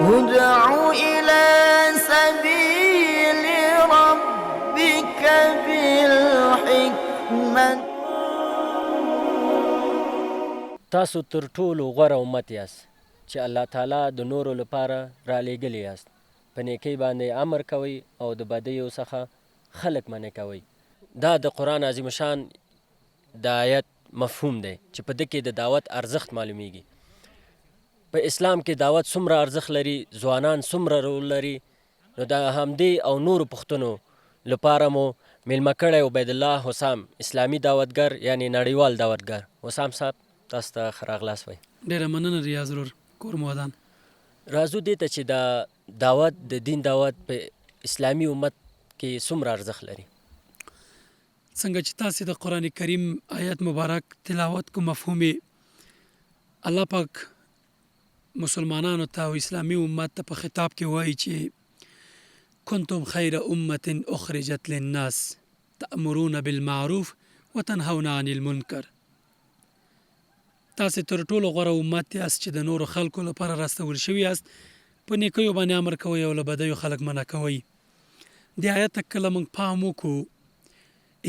ادع إلى سبيل ربك بالحكمة. تاسو تر ټولو غوره امت یاست چې الله تعالی د نورو لپاره را لېږلي یاست. په نیکۍ باندې امر کوئ او د بدیو څخه خلک منع کوئ. دا د قرآن عظیم شان د آیت مفهوم دی چې په ده کې د دعوت ارزښت معلومیږي. په اسلام کې دعوت څومره ارزښت لري، ځوانان څومره رول لري، نو د همدې او نورو پوښتنو لپاره مو میلمه کړی عبید الله حسام، اسلامي دعوتګر یعنی نړیوال دعوتګر. حسام صاحب تاسو ته ښه راغلاست وایي. ډېره مننه ریاض ورور، کور مو ودان. راځو دې ته چې دا دعوت د دین دعوت په اسلامي امت کې څومره ارزښت لري. څنګه چې تاسې د قرآن کریم آیت مبارک تلاوت کو مفهوم الله پاک مسلمانانو ته او اسلامي امت ته په خطاب کې وایي چې کنتم خیر امة اخرجت للناس تأمرون بالمعروف وتنهون عن المنکر. تاسې تر ټولو غوره امت یاست چې د نورو خلکو لپاره راستول شوي یاست، په نیکیو باندې امر کوئ او له بدیو خلک منع کوئ. دې آیت ته کله موږ پام وکړو،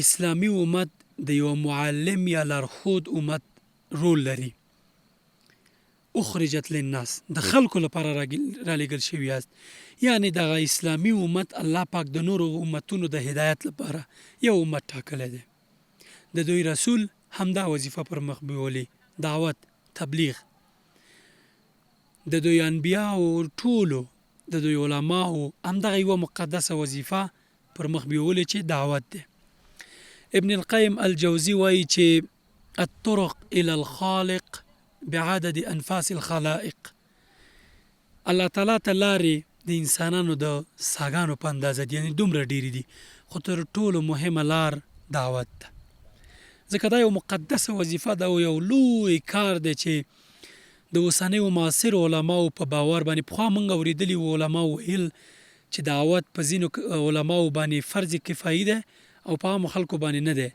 اسلامي امت د یو معلم یا لارښود امت رول لري. اخرجت للناس، د خلکو لپاره رالیږل شوي یاست، یعنی دغه اسلامي امت الله پاک د نورو امتونو د هدایت لپاره یو امت ټاکلی دی. د دوی رسول همدا وظیفه پر مخ بیولي، دعوت، تبلیغ. د دوی انبیاو ټولو، د دوی علماو همدغه یوه مقدسه وظیفه پر مخ بیولې چې دعوت دی. ابن القیم الجوزی وایي چې الطرق الى الخالق بعدد انفاس الخلائق. الله تعالی ته لارې د انسانانو د ساګانو په اندازه دي، یعنې دومره ډېرې دي، خو تر ټولو مهمه لار دعوت ده. ځکه دا یو مقدسه وظیفه ده او یو لوی کار دی چې د اوسنیو معاصرو علماو په باور باندې، پخوا موږ اورېدلي وو علماو ویل چې دعوت په ځینو علماو باندې فرض کفایي ده او په عامو خلکو باندې نه دی.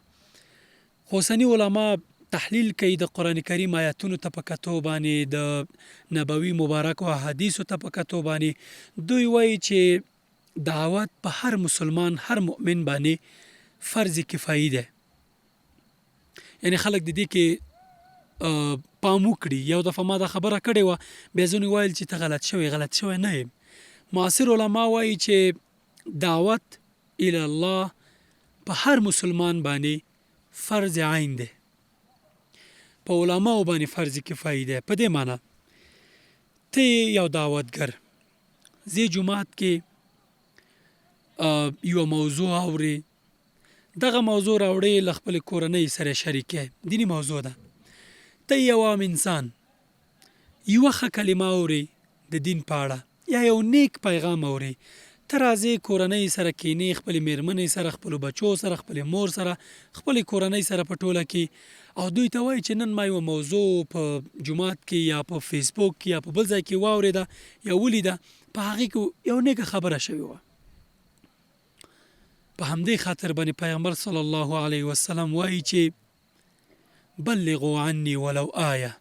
خو اوسني علما تحلیل کوي د قرآن کریم آیاتونو ته په کتو باندې، د نبوي مبارکو احادیثو ته په کتو باندې، دوی وایي چې دعوت په هر مسلمان، هر مؤمن باندې فرض کفایي ده. یعنی خلک د دې کې پام وکړي. یو دفعه ما دا خبره کړې وه، بیا ځینې ویل چې ته غلط شوی نه یم. معاصر علما وایي چې دعوت الی الله په هر مسلمان باندې فرض عین دی، په علماو باندې فرض کفایي دی. په دې معنی ته یو دعوتګر زی جماعت کې یو موضوع اوري، دغه موضوع راوړې له خپلې کورنۍ سره شریکې، دیني موضوع ده. ته یو عام انسان یوه ښه کلمه اوري د دین په اړه یا یو نیک پیغام اوري، ته راځې کورنۍ سره کینې، خپلې میرمنې سره، خپلو بچو سره، خپلې مور سره، خپلې کورنۍ سره په ټوله کې، او دوی ته وایي چې نن ما یوه موضوع په جومات کې یا په فیسبوک کې یا په بل ځای کې واورېده یا ولیده، په هغې کې یو نیکه خبره شوې وه. په همدې خاطر باندې پیغمبر صلی الله علیه وسلم وایي چې بلغوا عني ولو آیه،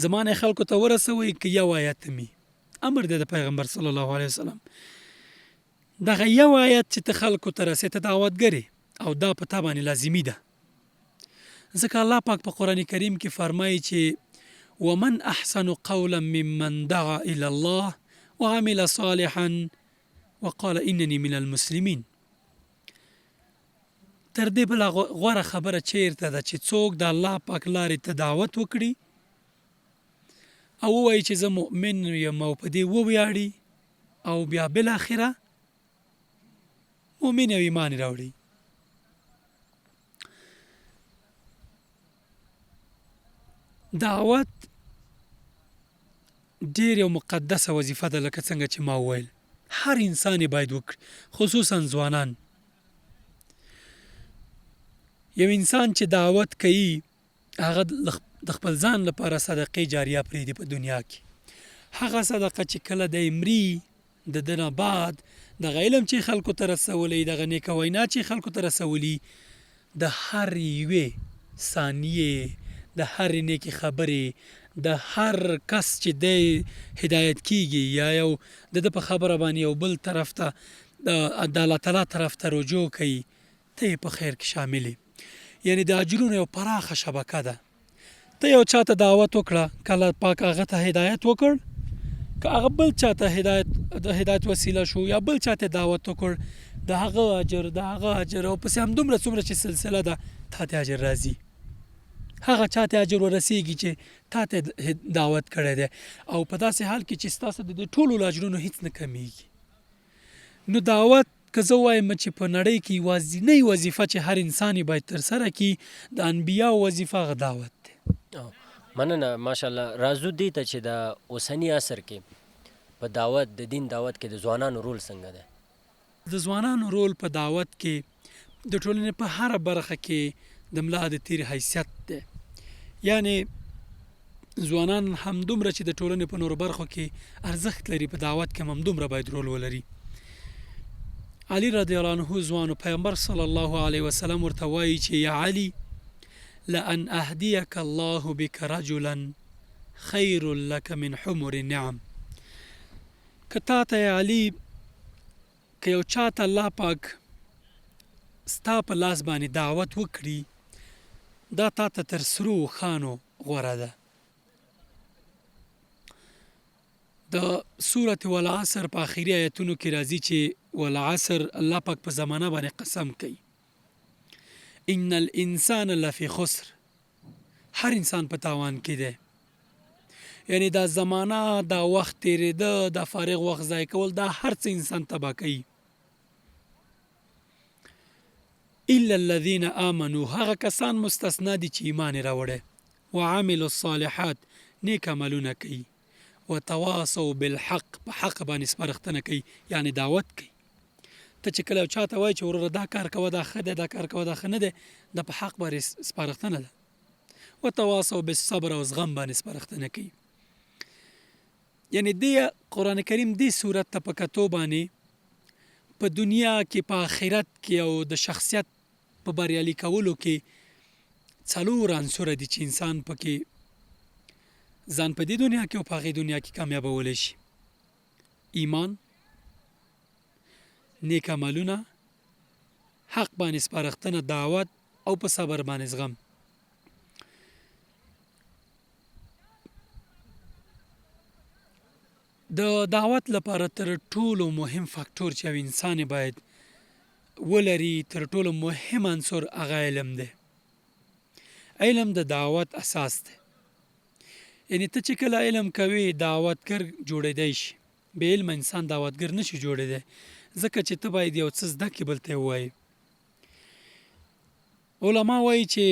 زمانه خلکو ته ورسوئ که یو آیت می. امر دی د پیغمبر صلی الله علیه وسلم. دغه یو آیت چې ته خلکو ته رسې، ته دعوتګر او دا په تا باندې لازمي ده. ځکه الله پاک په قرآن کریم کې فرمایي چې ومن احسن قولا ممن دعا الى الله وعمل صالحا وقال انني من المسلمین. تر دې بله غوره خبره چیرته ده چې څوک د الله پاک لارې ته دعوت وکړي او ووایي چې زه مؤمن یم او په دې وویاړي او بیا بالاخره مؤمن او ایمان راوړي. دعوت ډېر یو مقدسه وظیفه ده، لکه څنګه چې ما وویل هر انسان باید وکړي، خصوصا ځوانان. یو انسان چې دعوت کوي هغه د خپل ځان لپاره صدقې جاریه پرېږدي په دنیا کې. هغه صدقه چې کله دی مري، د ده نه بعد دغه علم چې خلکو ته رسولی، دغه نیکه وینا چې خلکو ته رسولي، د هر یوې ثانیې، د هرې نیکې خبرې، د هر کس چې دی هدایت کیږي یا یو د په خبره باندې یو بل طرف ته د الله تعالی طرف ته رجوع کوي ته په خیر کې شاملې یعنی د اجرونو یو پراخه شبکه ده ته یو چاته دعوت وکړه کله پاک هغه ته هدایت وکړ که هغه بل چاته هدایت وسیله شو یا بل چاته دعوت وکړ د هغه اجر او پسې همدومره څومره چې سلسله ده تا ته اجر راځي هغه چاته اجر ورسیږي چې تا ته دعوت کړی دی او په داسې حال کې چې ستاسو د ټولو اجرونو هیڅ نه کمیږي نو دعوت که زه وایم چې په نړۍ کې یوازینۍ وظیفه چې هر انسان یې باید ترسره کړي د انبیاو وظیفه هغه دعوت دی مننه ماشاءالله راځو دې ته چې د اوسني عصر کې په دعوت د دین دعوت کې د ځوانانو رول څنګه دی د ځوانانو رول په دعوت کې د ټولنې په هره برخه کې د ملا د تیر حیثیت دی یعنی ځوانان همدومره چې د ټولنې په نورو برخو کې ارزښت لري په دعوت کې همدومره باید رول ولري علی رضی الله عنه ځوانو پیغمبر صلی الله علیه وسلم ورته وایي چې یا علی لأن أهديك الله بك رجلا خير لك من حمر النعم که تا ته علی که یو چاته الله پاک ستا په لاس باندې دعوت وکړي دا تا ته تر سرو خانو غوره ده د سورة والعصر په آخري آیتونو کې راځي چې والعصر الله پاک په زمانه باندې قسم کوي ان الانسان لفی خسر هر انسان په تاوان کې دی یعنی دا زمانه دا وخت تیریده دا فارغ وخت ضایع کول دا هر څه انسان تباه کوي الا الذين آمنوا هغه کسان مستثنا دي چې ایمان راوړي وعملوا الصالحات نیک عملونه کوي وتواصوا بالحق په حق باندې سپارښتنه کوي یعنی دعوت کوي ته چې کله چاته وایي چې وروره دا کار کوه دا ښه دی دا کار کوه دا ښه نه دی دا په حق باندې سپارښتنه ده وتواصوا بالصبر او زغم باندې سپارښتنه کوي یعنی د قرآن کریم دې صورت ته په کتو باندې په دنیا کې په آخرت کې او د شخصیت په بریالي کولو کې څلور عنصره دي چې انسان پکې ځان په دې دنیا کې او په هغې دنیا کې کامیابولی شي ایمان نیک عملونه حق باندې سپارښتنه دعوت او په صبر باندې زغم د دعوت لپاره تر ټولو مهم فاکتور چې یو انسان باید ولري تر ټولو مهم عنصر هغه علم دی علم د دعوت اساس دی یعنی ته چې کله علم کوي دعوتګر جوړېدی شي بې علم انسان دعوتګر نشي جوړېدی ځکه چې ته باید یو څه زده کړې بل ته یې ووایي علما وایي چې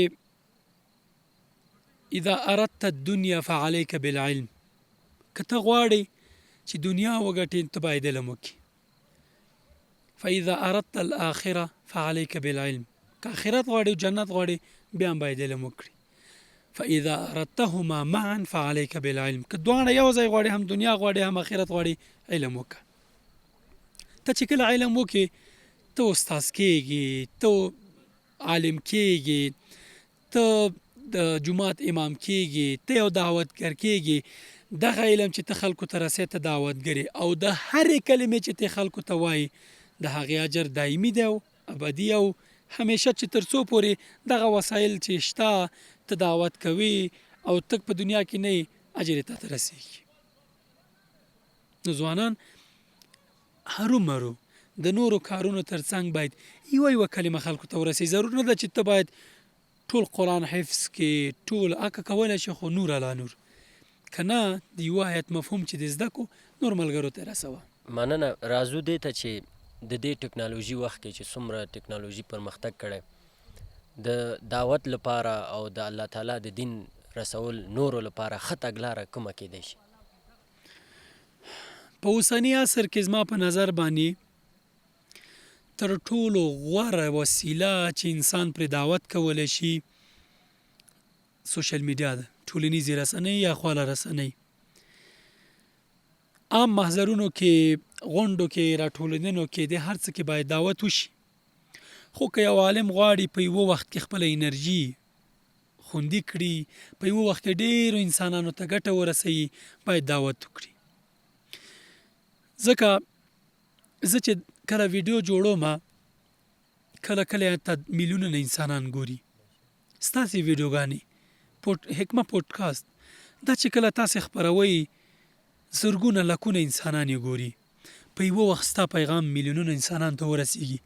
اذا اردت الدنیا فعلیک بالعلم که ته غواړې چې دنیا وګټې ته باید علم وکړې فاذا اردت الاخره فعلیک بالعلم که آخرت غواړې او جنت غواړې بیا هم باید علم وکړې فاذا اردتهما معا فعليك بالعلم که دواړه یو ځای غواړي هم دنیا غواړي هم آخرت غواړي علم وکړه ته چې کله علم وکړې ته استاذ کېږي ته عالم کېږي ته د جومات امام کېږي ته یو دعوتګر کېږي دغه علم چې ته خلکو ته رسې ته دعوتګر او د هرې کلمې چې ته خلکو ته وایي د هغې اجر دایمي دی او ابدي او همیشه چې تر څو پورې دغه وسایل چې شته ته دعوت کوي او تک په دنیا کې نه اجر ته رسیږي نو ځوانان هرومرو د نورو کارونو ترڅنګ باید یوه کلمه خلکو ته ورسي ضرور نه ده چې ته باید ټول قرآن حفظ کې ټول اکه کولی شي خو نور علا نور که نه د یوه آیت مفهوم چې د زده کو نور ملګرو ته رسوه مننه راځو دې ته چې د دې ټکنالوژي وخت کې چې څومره ټکنالوژي پرمختګ کړی د دعوت لپاره او د الله تعالی د دین رسول نورو لپاره ښه تګلاره کومه کیدی شي په اوسني عصر کې زما په نظر باندې تر ټولو غوره وسیله چې انسان پرې دعوت کولی شي سوشل میډیا ده ټولنیزې رسنۍ یا خواله رسنۍ عام محضرونو کې غونډو کې راټولېدنو کې د هر څه کې باید دعوت وشي خو که یو عالم غواړي په یوه وخت کې خپله انرژي خوندي کړي په یو وخت کې ډېرو انسانانو ته ګټه ورسوي باید دعوت وکړي. ځکه زه چې کله ویډیو جوړوم کله ته میلیونونه انسانان ګوري ستاسې ویډیوګانې حکمه پودکاسټ دا چې کله تاسې خپروئ زرګونه لکونه انسانان یې ګوري په یوه وخت ستا پیغام میلیونونه انسانانو ته ورسیږي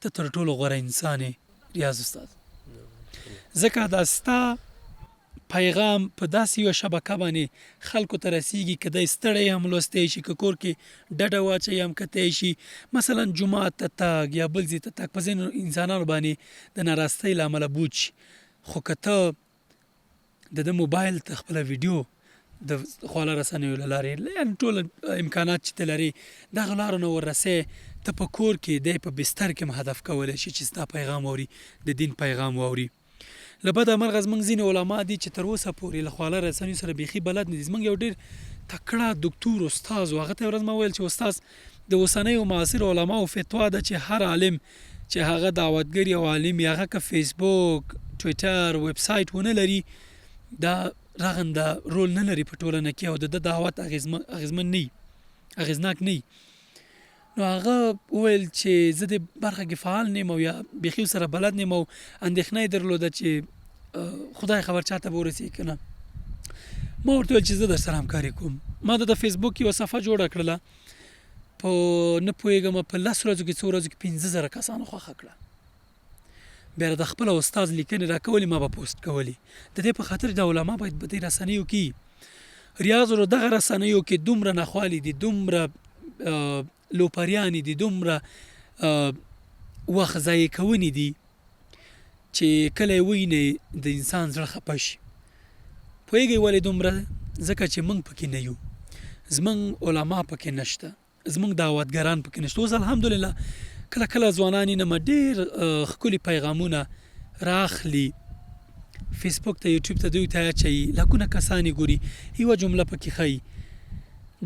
ته تر ټولو غوره انسان یې ریاض استاد. ځکه دا ستا پیغام په داسې یوه شبکه باندې خلکو ته رسیږي که دی ستړی هم لوستی شي که کور کې ډډه واچوي هم کتی شي مثلا جومات ته تګ یا بل ځای ته تګ په ځینو انسانانو باندې د ناراستۍ له امله بوج شي خو که ته د ده موبایل ته خپله ویډیو د خواله رسنیو له لارې یعنې ټول امکانات چې ته لرې دغه لارو نه وررسې ته په کور کې دی په بستر کې هم هدف کولی شي چې ستا پیغام واوري د دین پیغام واوري. له بده مرغه زموږ ځینې علما دي چې تر اوسه پورې له خواله رسنیو سره بیخي بلد نه دي. زموږ یو ډېر تکړه دکتور استاد و هغه ته ورځ ما ویل چې استاد د اوسنیو معاصرو علماو فتوا ده چې هر عالم چې هغه دعوتګر او عالم یا هغه که فیسبوک ټویټر ویب سایټ ونه لري دا رغنده رول نه لري په ټولنه کې او د دعوت اغیزمن نه اغیزناک نه. نو هغه وویل چې زه د برخه کې فعال نیم او یا بیخي سره بلد نیم او اندېښنه یې درلوده چې خدای خبر چاته به ورسېږي که نه. ما ورته ویل چې زه در سره همکاري کوم. ما د فیسبوک یوه صفحه جوړه کړله په نه پوهېږم په 10 ورځو کې څو ورځو کې 15,000 کسانو خوښه کړه. بیا د خپل استاد لیکنې راکولې ما به پوسټ کولې د دې په خاطر د علما باید په دې رسنیو کې ریاض ورو دغه رسنیو کې دومره ناخوالي دي دومره لوپریانې دي دومره وخت ضایع کوونې دي چې کله یې ووینې د انسان زړه خفه شي. پوهېږئ ولې دومره ځکه چې موږ پکې نه یو زموږ علما پکې نشته زموږ دعوتګران پکې نشته. اوس الحمدلله کله کله ځوانان یې نه ډېر ښکلي پیغامونه راخلي فیسبوک ته یوټیوب ته دوی ته اچوي لکونه کسان یې ګوري یوه جمله پکې ښایي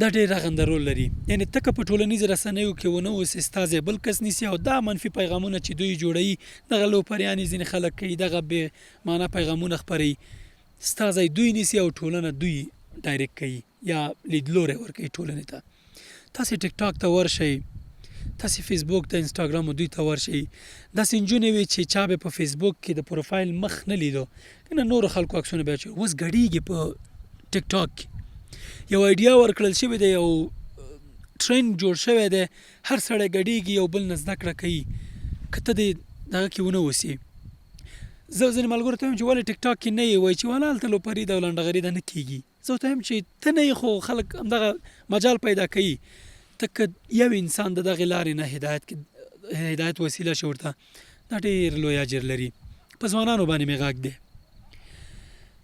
دا ډېر رغنده رول لري. یعنې ته که په ټولنیزو رسنیو کې ونه اوسې ستا ځای بل کس نیسي او دا منفي پیغامونه چې دوی جوړوي دغه لوپریانې ځینې خلک کوي دغه بې معنا پیغامونه خپروي ستا ځای دوی نیسي او ټولنه دوی ډایرکټ کوي یا لیدلوری ورکوي ټولنې ته. تاسې ټیک ټاک ته ورشئ تاسې فیسبوک ته انسټاګرام او دوی ته ورشئ داسې نجونې وي چې چا به په فیسبوک کې د پروفایل مخ نه لیدو کنه نورو خلکو عکسونه به اچوي اوس ګډېږي په ټیک ټاک کې یو ایډیا ورکړل شوی دی یو ټرینډ جوړ شوی دی هر سړی ګډېږي یو بل نه زده کړه کوي که ته دې دغه کې ونه اوسې. زه ځینې ملګرو ته وایم چې ولې ټیک ټاک کې نه یې وایي چې والا هلته لوپري ده او لنډغري ده نه کېږي. زه ورته وایم چې ته نه یې خو خلک همدغه مجال پیدا کوي ته که یو انسان د دغې لارې نه هدایت وسیله شي ورته دا ډېر لوی اجر لري. په ځوانانو باندې مې غږ دی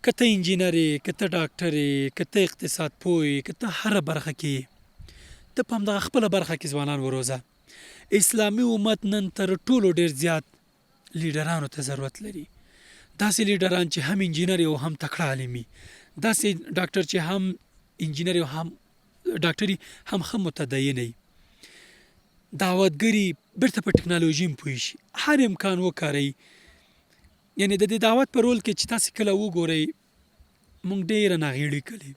که ته انجینر یې که ته ډاکټر یې که ته اقتصاد پوه یې که ته هره برخه کې ته په همدغه خپله برخه کې ځوانان وروزه. اسلامي امت نن تر ټولو ډېر زیات لیډرانو ته ضرورت لري داسې لیډران چې هم انجینر او هم تکړه عالم وي داسې ډاکټر چې هم انجینر او هم ډاکټري هم ښه متدین وي دعوتګري بیرته په ټکنالوژي هم پوه شي هر امکان وکاروي. یعنې د دې دعوت په رول کې چې تاسې کله وګورئ موږ ډېره ناغېړي کړې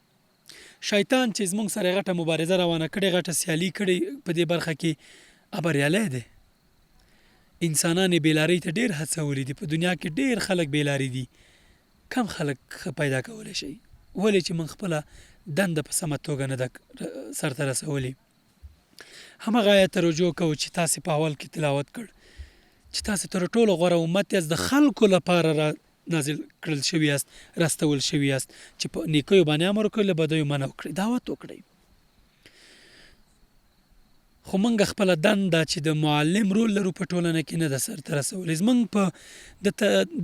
شیطان چې زموږ سره غټه مبارزه روانه کړې غټه سیالي کړې په دې برخه کې بریالی دی. انسانان یې بېلارۍ ته ډېر هڅولي دي په دنیا کې ډېر خلک بېلارې دي کم خلک پیدا کولی شي ولې چې موږ خپله دنده په سمه توګه نه ده سرته رسولې. همغه آیت ته رجوع کوو چې تاسې په اول کې تلاوت کړ چې تاسې تر ټولو غوره امت یاست د خلکو لپاره را نازل کړل شوي یاست راستول شوي یاست چې په نیکیو باندې امر وکړئ له بدیو منع وکړئ دعوت وکړئ. خو موږ خپله دنده چې د معلم رول لرو په ټولنه کې نه ده سرته رسولی. زموږ په د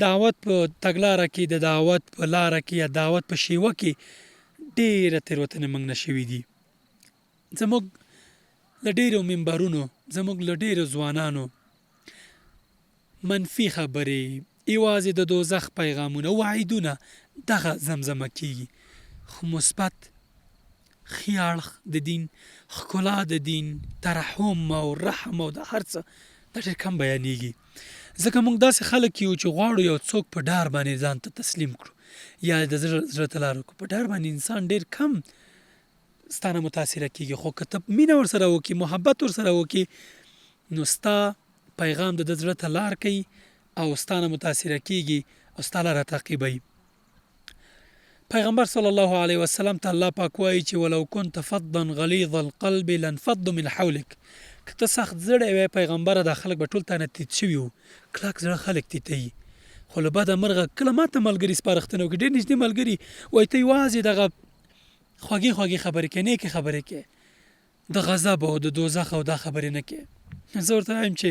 دعوت په تګلاره کې د دعوت په لاره کې یا دعوت په شیوه کې ډېره تېروتنې موږ نه شوي دي. زموږ له ډېرو منبرونو زموږ له ډېرو ځوانانو منفي خبرې یوازې د دوزخ پیغامونه وعیدونه دغه زمزمه کېږي خو مثبت ښي اړخ د دین ښکلا د دین ترحم او رحم او د هر څه دا ډېر کم بیانېږي. ځکه موږ داسې خلک یو چې غواړو یو څوک په ډار باندې ځان ته تسلیم کړو یا د زړه ته لاره کړو. په ډار باندې انسان ډېر کم ستانه متاثره کېږي، خو که ته مینه ورسره وکړي، محبت ورسره وکړي، نو ستا پیغام د زړه ته لار کوي او ستانه متاثره کېږي او ستا لاره تعقیبوي. پیغمبر صلی الله علیه وسلم ته الله پاک وایي چې ولو كنت فظا غلیظ القلب لانفضوا من حولك. که ته سخت زړی وی پیغمبره، دا خلک به ټول تانه تیت شوي وو. کلک زړه خلک تیتوي، خو له بده مرغه کله ماته ملګري سپارښتنه وکړي، ډېر نږدې ملګري وایي ته یوازې دغه خوږې خوږې خبرې کوې، نیکې خبرې کوې، د غضب او د دوزخ او دا خبرې نه کوې. زه ورته وایم چې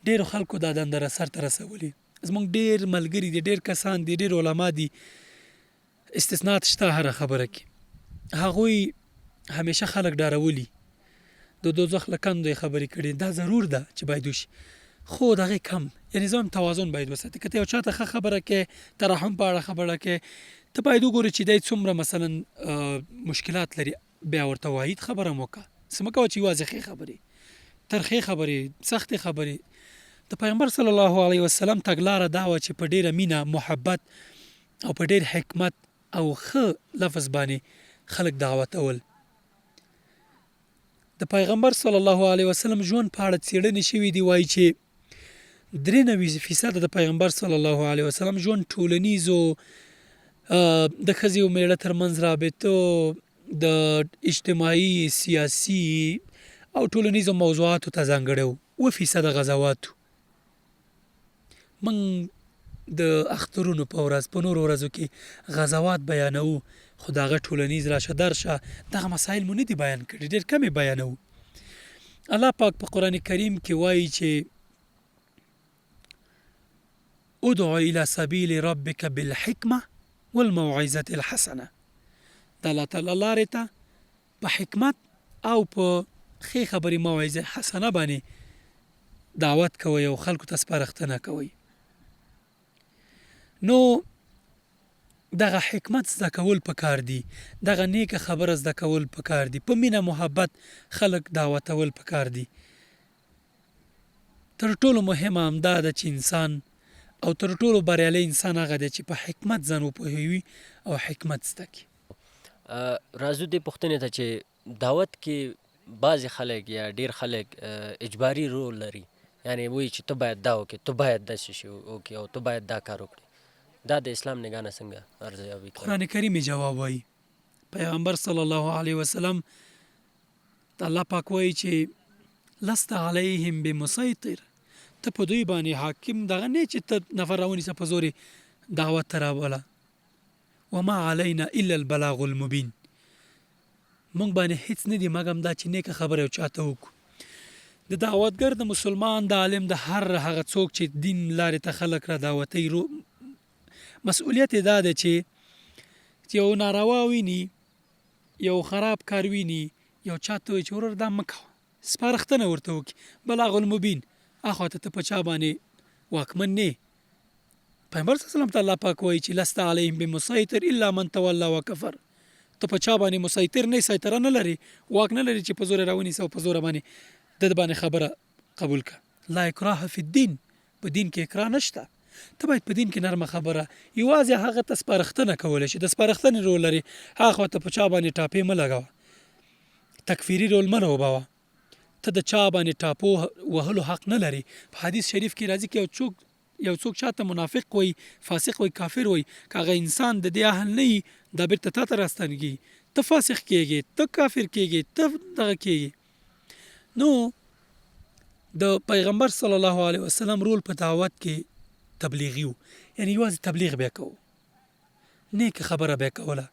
ډېرو خلکو دا دنده سرته رسولي. زموږ ډېر ملګري دي، ډېر کسان دي، ډېر علما دي، استثناءات شته هره خبره کې. هغوی همیشه خلک ډارولي، د دوزخ له کندو یې خبرې کړي. دا ضرور ده چې باید وشي، خو د هغې کم، یعنې زه هم توازن باید وساتې. که ته یو چا ته ښه خبره کوې، ترحم په اړه خبره کوې، ته باید وګورې چې دی څومره مثلا مشکلات لري، بیا ورته واحد خبره مو وکړه. څه مه کوه چې یوازې ښې خبرې، ترخې خبرې، سختې خبرې. د پیغمبر صلی الله علیه وسلم تګلاره دا وه چې په ډېره مینه، محبت او په ډېر حکمت او ښه لفظ باندې خلک دعوتول. د پیغمبر صلی الله علیه وسلم ژوند په اړه څېړنې شوي دي، وایي چې 93% د پیغمبر صلی الله علیه وسلم ژوند ټولنیزو، د ښځې او میړه ترمنځ رابطو، د اجتماعي، سیاسي او ټولنیزو موضوعاتو ته ځانګړی و. 2% غزواتو. من د اخترونو په ورځ، په نورو ورځو کې غزوات بیانوو، خو د هغه ټولنیز راشه درشه دغه مسایل مو نه دي بیان کړي، ډېر کم یې بیانوو. الله پاک په قرآن کریم کې وایي چې ادعو الى سبیل ربک بالحکمه والموعظة الحسنه. د الله تعالی لارې ته په حکمت او په ښې خبرې، موعظه حسنه باندې دعوت کوئ او خلکو ته سپارښتنه کوئ. نو دغه حکمت زده کول پکار دي، دغه نیکه خبره زده کول پکار دي، په مینه محبت خلک دعوتول پکار دي. تر ټولو مهمه همدا ده چې انسان او تر ټولو بریالی انسان هغه دی چې په حکمت ځان وپوهوي او حکمت زده کړي. راځو دې پوښتنې ته چې دعوت کې بعضې خلک یا ډېر خلک اجباري رول لري، یعنی وایي چې ته باید دا وکړې، ته باید داسې شی وکړې او ته باید دا کار وکړې. دا د اسلام نگاه نه څنګه ارزیابي کوي؟ قرآن کریم یې جواب وایي. پیغمبر صلی الله علیه وسلم الله پاک وایي چې لست علیهم بمسیطر، ته په دوی باندې حاکم دغه نه چې ته نفر راونیسه په زورې دعوت ته راوله. وما علینا الا البلاغ المبین، موږ باندې هیڅ نه دي مګم دا چې نیکه خبره یو چاته وکړو. د دعوتګر، د مسلمان، د عالم، د هر هغه څوک چې دین لارې ته خلک را دعوتوي، مسؤلیت یې دا دی چې یو ناروا ویني، یو خراب کار ویني، یو چاته وایي چې ورور دا مه کوه، سپارښتنه ورته وکړي. بلاغ المبین، اخوا ته په چا باندې واکمن نه. پیغمبر صلی الله علیه وسلم ته الله پاک وایي چې لست علیهم بمسیطر الا من تولى وکفر، ته په چا باندې مسیطر نه، سیطره نه لري، واک نه لري چې په زور راونیسه او په زور باندې د باندې خبره قبول کړه. لا اکراه فی الدین، په دین کې اکراه نشته. ته باید په دین کې نرمه خبره، یوازې هغه ته سپارښتنه کولی شي، د سپارښتنې رول لري. هغه ته په چا باندې ټاپې مه لګوه، تکفیري رول مه راوبوه، ته د چا باندې ټاپو وهلو حق نه لري. په حدیث شریف کې راځي چې یو څوک چاته منافق وي، فاسق وي، کافر وي، که هغه انسان د دې اهل نه وي، دا بیرته تا ته راستنېږي، ته فاسق کېږې، ته کافر کېږې، ته دغه کېږې. نو د پیغمبر صلی الله علیه وسلم رول په دعوت کې تبلیغي و، یعنی یوازې تبلیغ بیا کوو، نیکه خبره بیا کوله.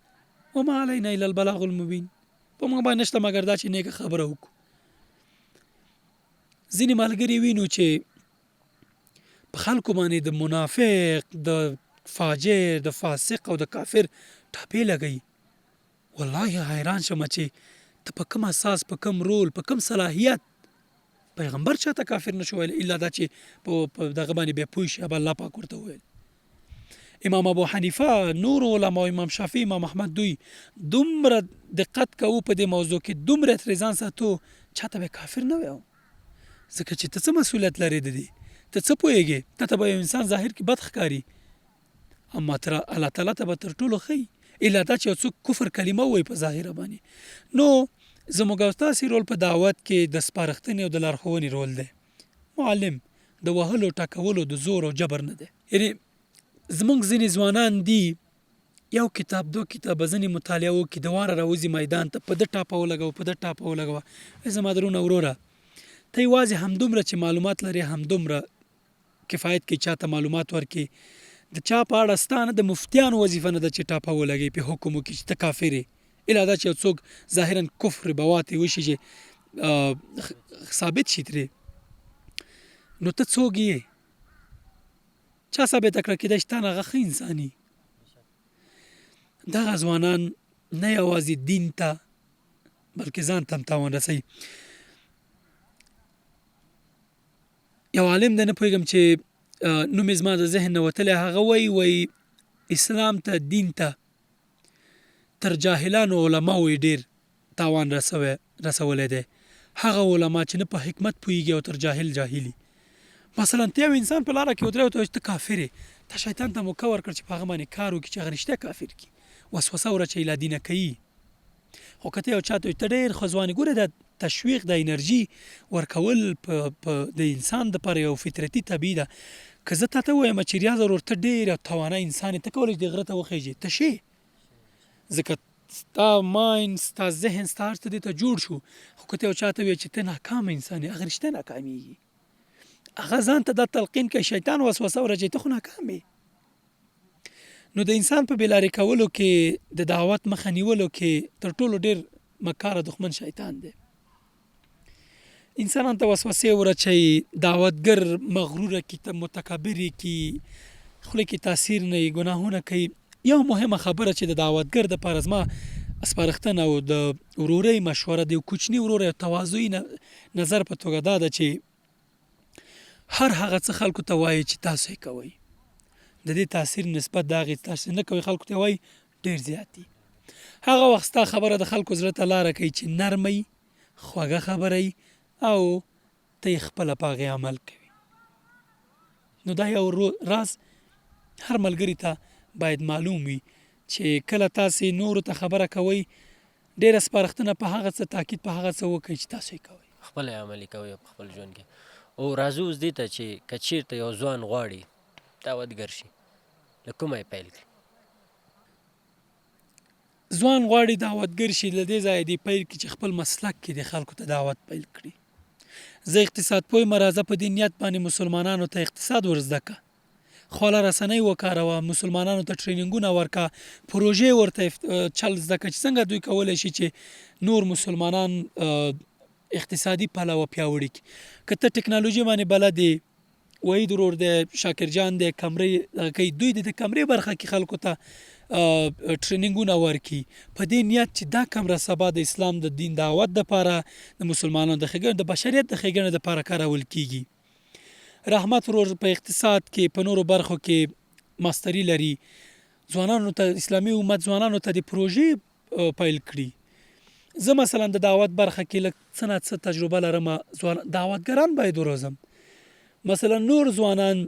وما علینا الا البلاغ المبین، په موږ باندې نشته مګر دا چې نیکه خبره وکړو. ځینې ملګري وینو چې په خلکو باندې د منافق، د فاجر، د فاسق او د کافر ټاپې لګوي. والله حیران شم چې ته په کوم اساس، په کوم رول، په کوم صلاحیت پیغمبر چاته کافر نشو ویل، الا دا چې په دغه باندې بیا پوه شي. الله پاک ورته وویل. امام ابو حنیفه، نور علما، امام شافعي، امام احمد، دوی دومره دقت کوو په دې موضوع کې، دومره ترې ځان ساتو، چاته به کافر نه وایو، ځکه چې ته څه مسؤلیت لرې د دې، ته څه پوهېږې تا ته به یو انسان ظاهر کې بد ښکاري اما تر الله تعالی ته به تر ټولو ښه الا دا چې یو څوک کفر کلمه ووایي په ظاهره باندې. نو زموږ او ستاسې رول په دعوت کې د سپارښتنې او د لارښوونې رول دی. معلم د وهلو ټکولو د زور او جبر نه دی. یعنې زموږ ځینې ځوانان دي یو کتاب دو کتابه ځینې مطالعه وکړي د واره راوځي میدان ته په ده ټاپه ولګوه په ده ټاپه ولګوه. زما درونه وروره ته یوازې همدومره چې معلومات لرې همدومره کفایت کې چاته معلومات ورکړي. د چا په اړه ستا نه د مفتیانو وظیفه نه ده چې ټاپه ولګوي پې حکم وکړي چې ته کافر یې الا دا چې یو څوک ظاهرا کفر بواتې وشي چې ثابت شي ترې نو ته څوک یې چا ثابته کړه کېدای شي تا نه هغه ښه انسان یي. دغه ځوانان نه یوازې دین ته بلکې ځان ته هم تاوان رسوي. یو عالم دی نه پوهېږم چې نوم یې زما د ذهن نه وتلی هغه وایي اسلام ته دین ته تر جاهلانو علماو یې ډېر تاوان رسولی دی. هغه علما چې نه په حکمت پوهېږي او تر جاهل جاهلي. مثلا ته یو انسان په لاره کې ودرې او ته وایي ته کافر یې ته شیطان ته موقع ورکړه چې په هغه باندې کار وکړي چې هغه رښتیا کافر کړي وسوسه ورچوي لا دینه کوي. خو که ته یو چا ته وایي ته ډېر ښه ځوان یې ګوره دا تشویق د انرژي ورکول د انسان دپاره یو فطرتي طبیعي ده. که زه تا ته ووایم چې ریاض ورور ته ډېر توانه انسان یې ته کولی شې د غره ته وخیږې ته شې ځکه ستا ماین ستا ذهن ستا هر څه دې ته جوړ شو. خو که ته یو چا ته ووایې چې ته ناکامه انسان یې هغه رښتیا ناکامېږي هغه ځان ته دا تلقین کوي شیطان وسوسه ورچوي ته خو ناکام یې. نو د انسان په بېلارې کولو کې د دعوت مخه نیولو کې تر ټولو ډېر مکاره دښمن شیطان دی. انسانان ته وسوسې ورچوي دعوتګر مغروره کي متکبرې کي خوله کې تاثیر نه وي ګناهونه کوي. یو مهمه خبره چې د دعوتګر دپاره زما سپارښتنه او د ورورۍ مشوره د یو کوچني ورور یو تواضعي نظر په توګه دا ده چې هر هغه څه خلکو ته وایي چې تاسو یې کوئ د دې تاثیر نسبت د هغې تاسو نه کوئ خلکو ته وایي ډېر زیات دي. هغه وخت ستا خبره د خلکو زړه ته لاره کوي چې نرمه وي خوږه خبره وي او ته یې خپله په هغې عمل کوي. نو دا یو راز هر ملګري ته باید معلوم وي چې کله تاسې نورو ته خبره کوئ ډېره سپارښتنه په هغه څه تاکید په هغه څه وکړئ چې تاسو یې کوئ خپل عملي کوي په خپل ژوند کې. او راځو اوس دې ته چې که چېرته یو ځوان غواړي دعوتګر شي له کومه یې پیل کړي؟ ځوان غواړي دعوتګر شي له دې ځایه دې پیل کړي چې خپل مسلک کې د خلکو ته دعوت پیل کړي. زه اقتصاد پوه یم راځه په دې نیت باندې مسلمانانو ته اقتصاد ورزده که خواله رسنۍ وکاروه مسلمانانو ته ټرینینګونه ورکه پروژې ورته چل زده که چې څنګه دوی کولی شي چې نور مسلمانان اقتصادي پلوه پیاوړي کړي. که ته ټکنالوژي باندې بلد یې وحید ورور دی شاکر جان دی کمرې کوي دوی د کمرې برخه کې خلکو ته ټرینینګونه ورکړي په دې نیت چې دا کمره سبا د اسلام د دین دعوت دپاره د مسلمانانو د ښېګڼې د بشریت د ښېګڼې دپاره کارول کیږي. رحمت ورور په اقتصاد کې په نورو برخو کې ماستري لري ځوانانو ته اسلامي امت ځوانانو ته د پروژې پیل کړي. زه مثلا د دعوت برخه کې لږ څه نه څه تجربه لرم دعوتګران باید وروزم. مثلا نور ځوانان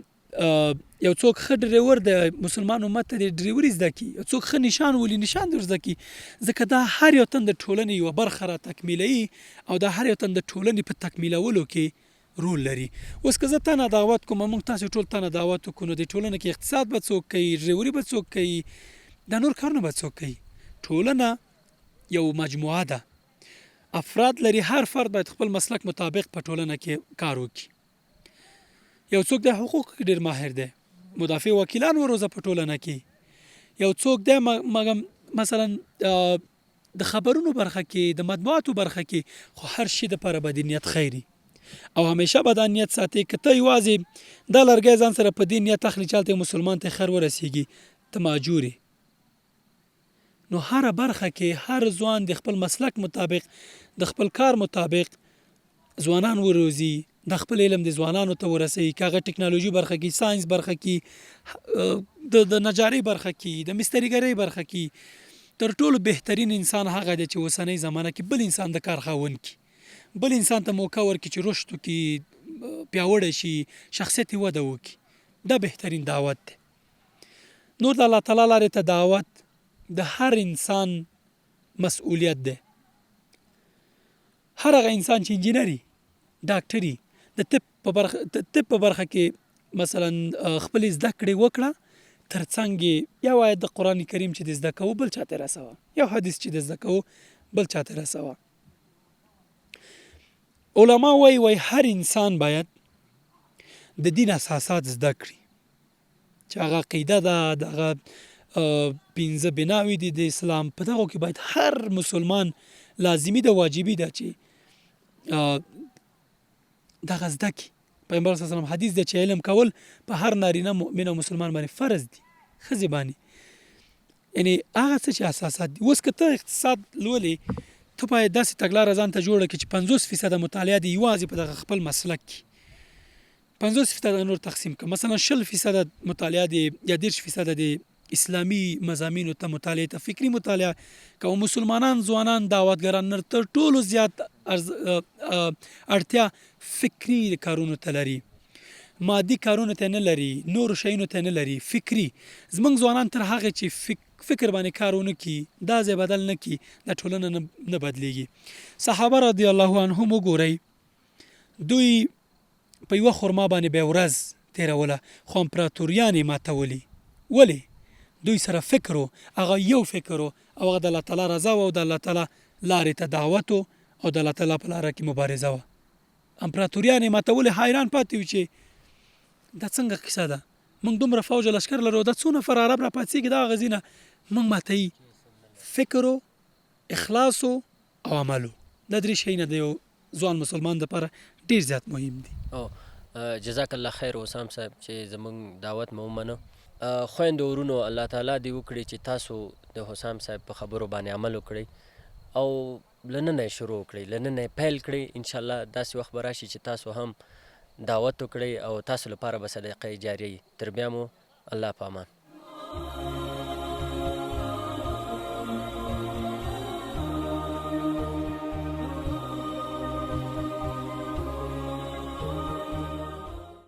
یو څوک ښه ډریور د مسلمان امت ته د ډریوري زده کړي یو څوک ښه نشان ولي نشان در زده کړي ځکه دا هر یو تن د ټولنې یوه برخه را تکمیلوي او دا هر یو تن د ټولنې په تکمیلولو کې رول لري. اوس که زه تا نه دعوت کوم موږ تاسې ټول تا نه دعوت وکړو نو د ټولنه کې اقتصاد به څوک کوي ډریوري به څوک کوي دا نور کارونه به څوک کوي. ټولنه یو مجموعه ده افراد لري هر فرد باید خپل مسلک مطابق په ټولنه کې کار وکړي. یو څوک د حقوقو کې ډېر ماهر دی مدافع وکیلان وروزه په ټولنه کې. یو څوک دی مثلا د خبرونو برخه کې د مطبوعاتو برخه کې خو هر شي دپاره به د نیت خیري او همیشه به دا نیت ساتي که ته یوازې دا لرګی ځان سره په دې نیت اخلي چې هلته مسلمان ته خیر ورسیږي ته ماجور یې. نو هره برخه کې هر ځوان د خپل مسلک مطابق د خپل کار مطابق ځوانان وروزي د خپل علم د ځوانانو ته ورسوي که هغه ټکنالوژي برخه کې ساینس برخه کې د نجارۍ برخه کې د مستریګرۍ برخه کې تر ټولو بهترین انسان هغه دی چې اوسنۍ زمانه کې بل انسان د کار خاوند کړي بل انسان ته موقع ورکړي چې رشد وکړي پیاوړی شي، شخصیت یې وده وکړي. دا بهترین دعوت دی. نور د الله تعالی لارې ته دعوت د هر انسان مسؤلیت دی. هر هغه انسان چې انجینري، ډاکټري، د طب په برخه کې مثلا خپل زده کړې وکړه، ترڅنګ یې یو آیت د قرآن کریم چې د زده کوو بل چاته رسوه، یو حدیث چې د زده کوو بل چاته رسوه. علما وایي هر انسان باید د دین اساسات زده کړي، چې هغه عقیده ده، دغه 15 بناوي دي د اسلام، په دغو کې باید هر مسلمان لازمي ده، واجبي ده چې دغه زده کړي. پیغمبر صلی الله علیه وسلم حدیث ده چې علم کول په هر نارینه مؤمن او مسلمان باندې فرض دي، ښځې باندې. یعنی هغه څه چې اساسات دي. اوس که ته اقتصاد لولې، ته باید داسې تګلاره ځان ته جوړه کړي چې 50% مطالعه دې یوازې په دغه خپل مسلک کې، 50% نور تقسیم کړه. مثلا 60% مطالعه دې یا 10% د اسلامي مضامینو ته مطالعه ته فکري مطالعه کوو. مسلمانان ځوانان دعوتګران تر ټولو زیات اړتیا فکري کارونو ته لري، مادي کارونو ته نه لري، نور شیونو ته نه لري، فکري. زمونږ ځوانان تر هغه چې فکر باندې کارونه کی، دا ځای بدل نه کی، دا ټولنه نه بدلیږي. صحابه رضی الله عنهم وګورئ، دوی په یوه خرما باندې به ورځ تیروله، خو امپراتوریان یې ماتولي. ولې؟ دوی سره فکر و، هغه یو فکر و، او هغه د الله تعالی رضا و، او د الله تعالی لارې ته دعوت و، او د الله تعالی په لاره کې مبارزه وه. امپراتوریان یې ماتولې، حیران پاتې وو چې دا څنګه کیسه ده، موږ دومره فوج او لشکر لرو، دا څو نفر عرب را پاڅېږي دغه غزي نه موږ ماتوي. فکر و، اخلاص و، او عمل و. دا درې شیونه د یو ځوان مسلمان دپاره ډېر زیات مهم دي. جزاک الله خیر وسام صاحب چې زموږ دعوت مو ومنه. خویندو ورونو، الله تعالی دې وکړي چې تاسو د حسام صاحب په خبرو باندې عمل وکړئ او له ننه یې شروع کړئ، له ننه یې پیل کړئ. انشاءالله داسې وخت به راشي چې تاسو هم دعوت وکړئ او تاسو لپاره به صدقه جاریه وي. تر بیا مو الله په امان.